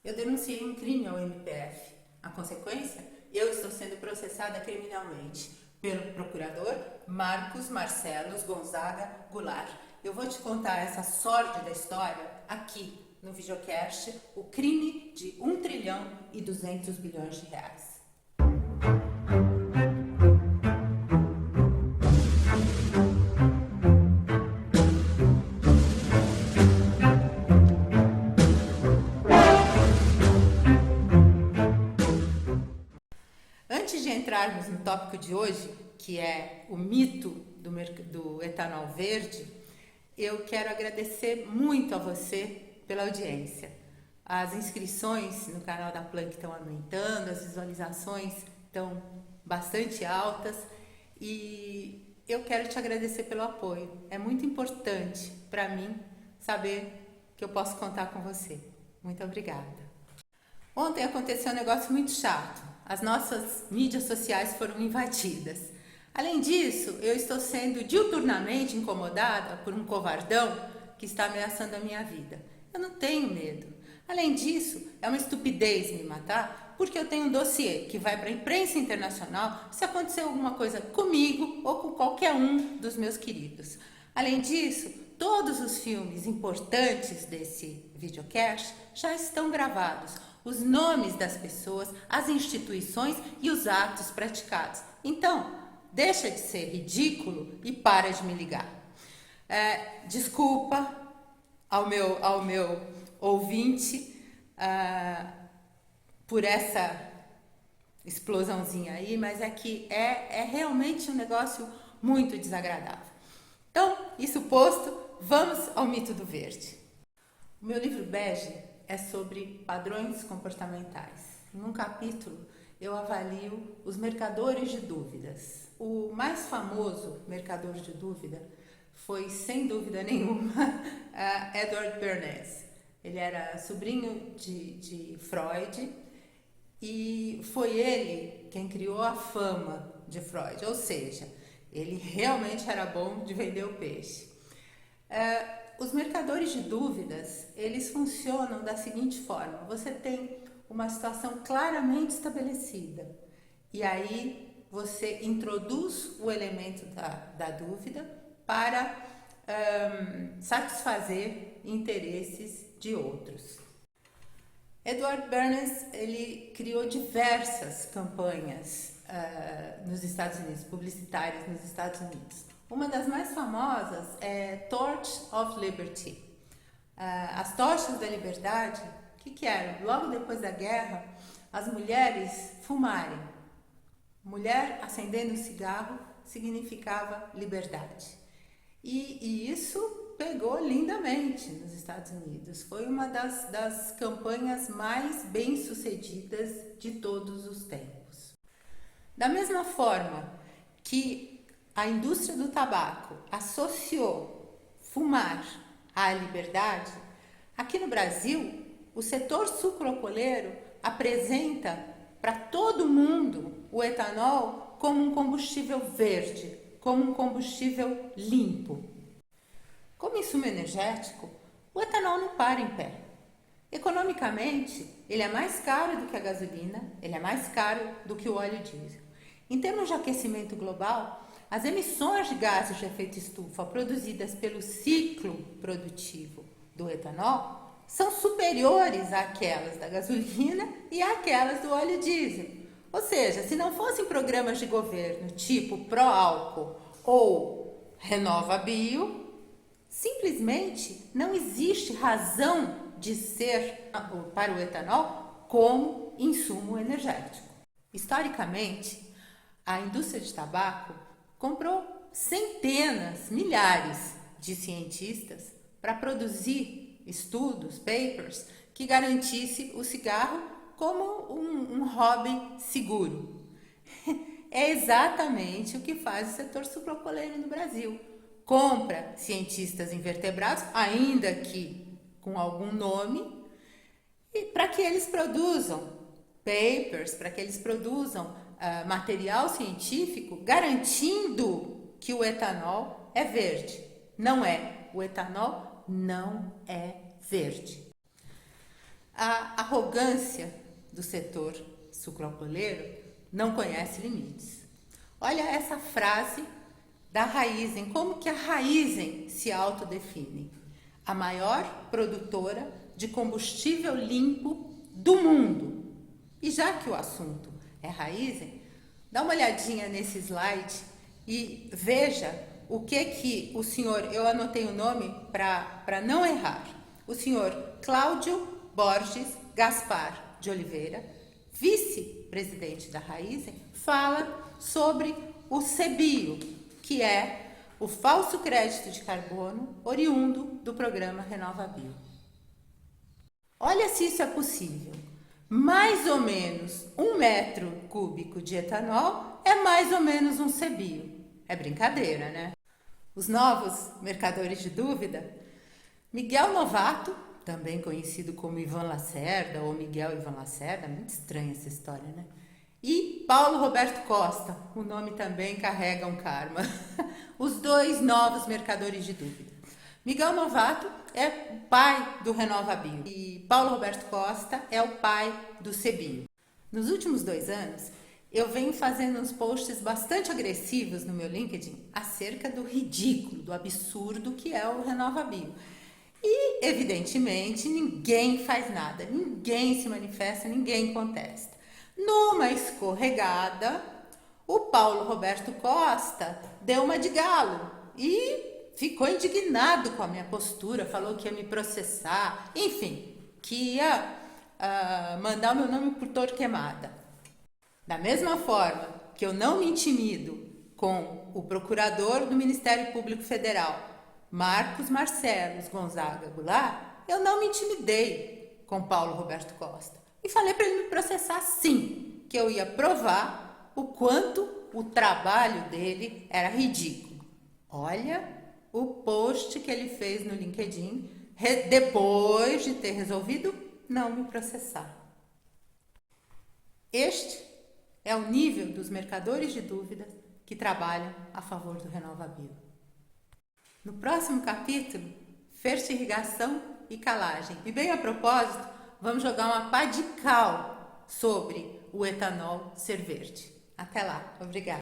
Eu denunciei um crime ao MPF. A consequência, eu estou sendo processada criminalmente pelo procurador Marcos Marcelos Gonzaga Goulart. Eu vou te contar essa sórdida história aqui no videocast, o crime de 1 trilhão e 200 bilhões de reais. Antes de entrarmos no tópico de hoje, que é o mito do etanol verde, eu quero agradecer muito a você pela audiência. As inscrições no canal da Planck estão aumentando, as visualizações estão bastante altas e eu quero te agradecer pelo apoio. É muito importante para mim saber que eu posso contar com você. Muito obrigada. Ontem aconteceu um negócio muito chato. As nossas mídias sociais foram invadidas. Além disso, eu estou sendo diuturnamente incomodada por um covardão que está ameaçando a minha vida. Eu não tenho medo. Além disso, é uma estupidez me matar, porque eu tenho um dossiê que vai para a imprensa internacional se acontecer alguma coisa comigo ou com qualquer um dos meus queridos. Além disso, todos os filmes importantes desse videocast já estão gravados. Os nomes das pessoas, as instituições e os atos praticados. Então, deixa de ser ridículo e para de me ligar. Desculpa ao meu ouvinte por essa explosãozinha aí, mas é que é realmente um negócio muito desagradável. Então, isso posto, vamos ao mito do verde. O meu livro bege é sobre padrões comportamentais. Num capítulo, eu avalio os mercadores de dúvidas. O mais famoso mercador de dúvida foi, sem dúvida nenhuma, Edward Bernays. Ele era sobrinho de Freud e foi ele quem criou a fama de Freud, ou seja, ele realmente era bom de vender o peixe. Os mercadores de dúvidas, eles funcionam da seguinte forma: você tem uma situação claramente estabelecida e aí você introduz o elemento da dúvida para satisfazer interesses de outros. Edward Bernays, ele criou diversas campanhas nos Estados Unidos, publicitárias nos Estados Unidos. Uma das mais famosas é Torch of Liberty. As tochas da liberdade, o que eram? Logo depois da guerra, as mulheres fumarem. Mulher acendendo um cigarro significava liberdade. E isso pegou lindamente nos Estados Unidos. Foi uma das campanhas mais bem-sucedidas de todos os tempos. Da mesma forma que a indústria do tabaco associou fumar à liberdade, aqui no Brasil, o setor sucroalcooleiro apresenta para todo mundo o etanol como um combustível verde, como um combustível limpo. Como insumo energético, o etanol não para em pé. Economicamente, ele é mais caro do que a gasolina, ele é mais caro do que o óleo diesel. Em termos de aquecimento global, as emissões de gases de efeito estufa produzidas pelo ciclo produtivo do etanol são superiores àquelas da gasolina e àquelas do óleo diesel. Ou seja, se não fossem programas de governo tipo Pró-Álcool ou Renova Bio, simplesmente não existe razão de ser para o etanol como insumo energético. Historicamente, a indústria de tabaco comprou centenas, milhares de cientistas para produzir estudos, papers, que garantisse o cigarro como um hobby seguro. É exatamente o que faz o setor sucroalcooleiro no Brasil. Compra cientistas invertebrados, ainda que com algum nome, e para que eles produzam papers, para que eles produzam material científico garantindo que o etanol é verde. Não é. O etanol não é verde. A arrogância do setor sucroalcooleiro não conhece limites. Olha essa frase da Raízen, como que a Raízen se autodefine? A maior produtora de combustível limpo do mundo. E já que o assunto é Raízen, dá uma olhadinha nesse slide e veja o que o senhor, eu anotei o nome para não errar, o senhor Cláudio Borges Gaspar de Oliveira, vice-presidente da Raízen, fala sobre o CBio, que é o falso crédito de carbono oriundo do programa RenovaBio. Olha se isso é possível. Mais ou menos 1 metro cúbico de etanol é mais ou menos um CBio. É brincadeira, né? Os novos mercadores de dúvida, Miguel Novato, também conhecido como Ivan Lacerda ou Miguel Ivan Lacerda, muito estranha essa história, né? E Paulo Roberto Costa, o nome também carrega um karma. Os dois novos mercadores de dúvida. Miguel Novato é o pai do RenovaBio e Paulo Roberto Costa é o pai do CBio. Nos últimos 2 anos, eu venho fazendo uns posts bastante agressivos no meu LinkedIn acerca do ridículo, do absurdo que é o RenovaBio. E, evidentemente, ninguém faz nada, ninguém se manifesta, ninguém contesta. Numa escorregada, o Paulo Roberto Costa deu uma de galo e ficou indignado com a minha postura, falou que ia me processar, enfim, que ia mandar o meu nome por Torquemada. Da mesma forma que eu não me intimido com o procurador do Ministério Público Federal, Marcos Marcelos Gonzaga Goulart, eu não me intimidei com Paulo Roberto Costa. E falei para ele me processar sim, que eu ia provar o quanto o trabalho dele era ridículo. Olha o post que ele fez no LinkedIn depois de ter resolvido não me processar. Este é o nível dos mercadores de dúvidas que trabalham a favor do RenovaBio. No próximo capítulo, fertirrigação e calagem. E bem a propósito, vamos jogar uma pá de cal sobre o etanol ser verde. Até lá, obrigada.